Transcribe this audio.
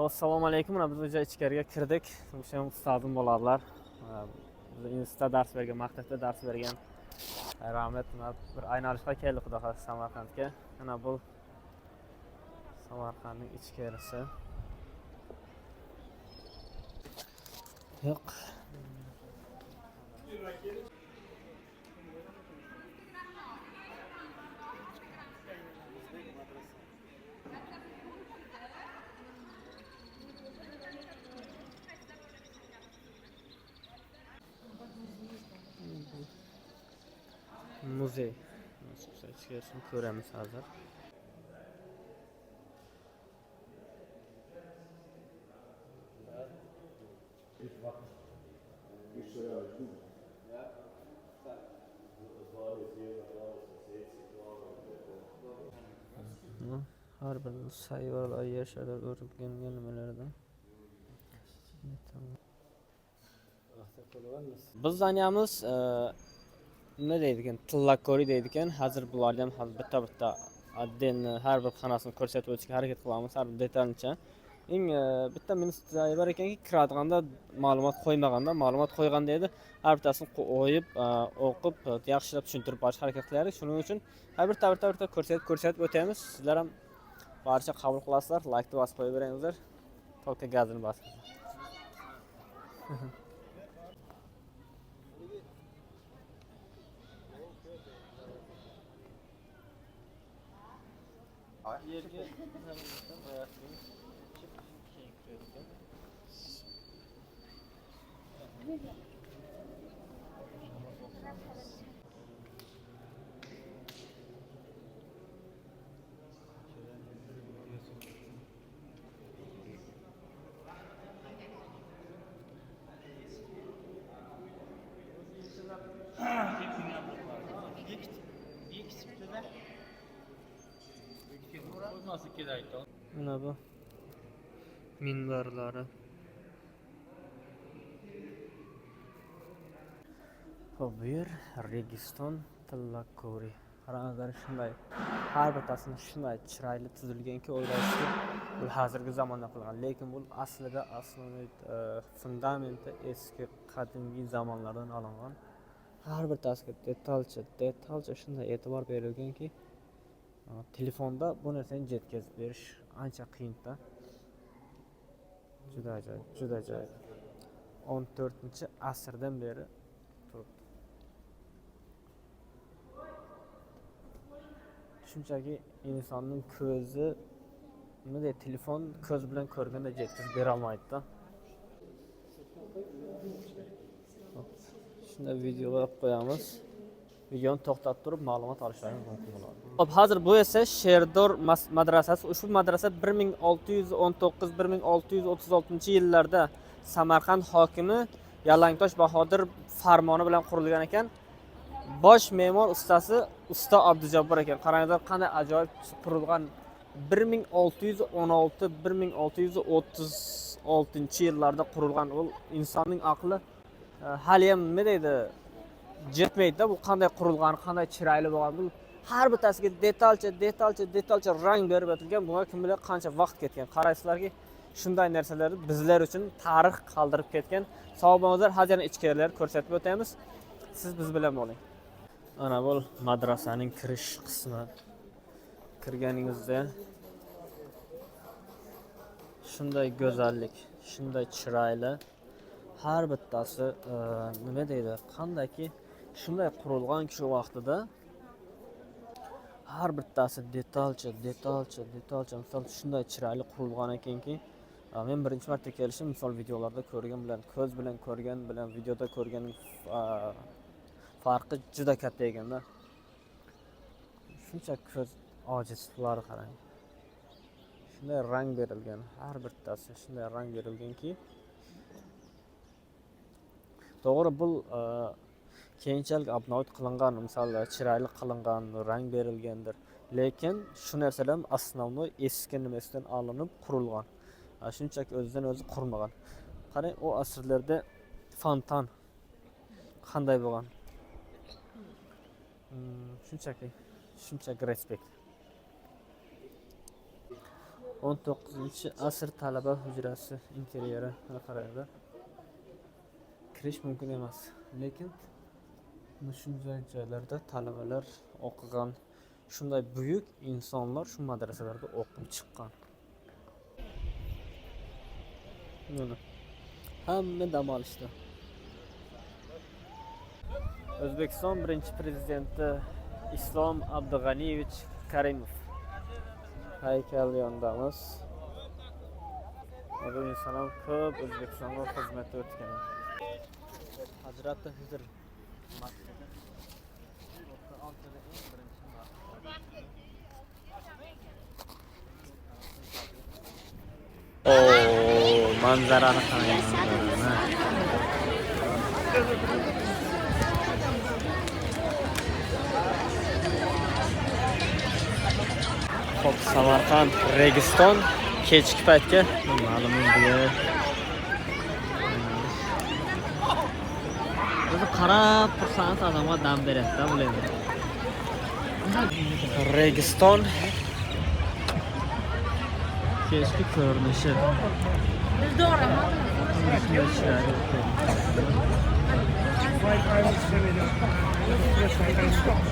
Assalomu alaykum. Mana biz ichkariga kirdik. O'sha ham ustodim bo'ladilar. Biz institutda dars bergan, maktabda dars bergan. Rahmat, bir aynalishga keldik xudo xohlasa Samarqandga. Mana bu Samarqandning ichkarisi. Yo'q. Muzey. İçkarisini ko'ramiz hozir. Har bir sayyoralar yashalar o'rilgan nimalardan. Biz zaniyamiz nima deydigan tillakori deydigan. Hozir bularni ham bitta adden har bir xonasini ko'rsatib o'tishga harakat qilamiz, har bir detalnicha. Eng bitta ministr bor ekanki, kiradaganda ma'lumot qo'ymaganda, ma'lumot qo'yganda edi, har bittasini o'yib, o'qib, yaxshilab tushuntirib berish harakat qilyapmiz. Shuning uchun har bir ko'rsatib o'tamiz. Sizlar ham barcha qabul qilasizlar, like bosib qo'yib beringizlar. To'ka gazini bosib. Yerga mana bu minbarlari. Bu yer Registon Tillakori. Qaranglar shunday. Har bittasini shunday chiroyli tuzilganki, o'ylaysizki, bu hozirgi zamonda qilgan, lekin bu aslida fundamenti eski qadimgi zamonlardan olingan. Har bittasiga detalcha shunday e'tibor berilganki, telefonda bu narsani yetkazib berish ancha qiyin-da. Juda ajoyib. 14-asrdan beri turibdi. Shunchaki insonning ko'zi nima telefon ko'z bilan ko'rganda yetkazib bera olmaydi-da. Shunda video olib qo'yamiz. Videoni to'xtatib turib ma'lumot olishlaringiz mumkin bo'ladi. Hop, hozir bu esa Sherdor madrasasi. Ushbu madrasa 1619-1636-yillarda Samarqand hokimi Yalangtosh Bahodir farmoni bilan qurilgan ekan. Bosh me'mor ustasi Usta Abdujabbor ekan. Qaranglar qanday ajoyib qurilgan. 1616-1636-yillarda qurilgan. U insonning aqli hali ham nima deydi? Jetmaydi-da, bu qanday qurilgan, qanday chiroyli bo'lgan. Bu har bittasiga detalcha rang berib o'tilgan. Bunga kim bilan qancha vaqt ketgan. Qaraysizlarki, shunday narsalarni bizlar uchun tarix qoldirib ketgan. Sog' bo'linglar, hozir ichkarilar ko'rsatib o'tamiz. Siz biz bilan bo'ling. Ana bu madrasaning kirish qismi. Kirganingizda shunday go'zallik, shunday chiroyli. Har bittasi nima deydi? Qandayki shunday qurilganki shu vaqtida har bittasi detalcha. Misol shunday chiroyli qurilgan ekanki, men birinchi marta kelishim, misol videolarda ko'rgan bilan, ko'z bilan ko'rgan bilan videoda ko'rganing farqi juda katta ekanda. Shuncha ko'z ojizlari qarang. Shunday rang berilgan, har bittasi shunday rang berilganki, to'g'ri bu keyinchalik upload qilingan, misollar chiroyli qilingan, rang berilgandir. Lekin shu narsalar asnovnoy eski nimasidan olinib qurilgan. Shunchaki o'zidan o'zi qurmagan. Qarang, o asrlarda fontan qanday bo'lgan? Shunchaki respekt. 19-asr talaba hujrasi interyeri qaraydi. Kirish mumkin emas, lekin shunday joylarda talabalar o'qigan, shunday buyuk insonlar shu madrasalarda o'qib chiqqan. Mana hamma dam olishdi. O'zbekiston birinchi prezidenti Islom Abdug'aniyevich Karimov haykal yonidamiz. Bu inson ham ko'p O'zbekistonga xizmat o'tgan. Hazrati Hizr masjidi. Manzarani qarang. Xo'p, Samarqand Registon kechki paytga ma'lum bo'ldi. O'zi qarab tursangiz odamga dam beradi-da, bilaman. Registon kechki ko'rinishi.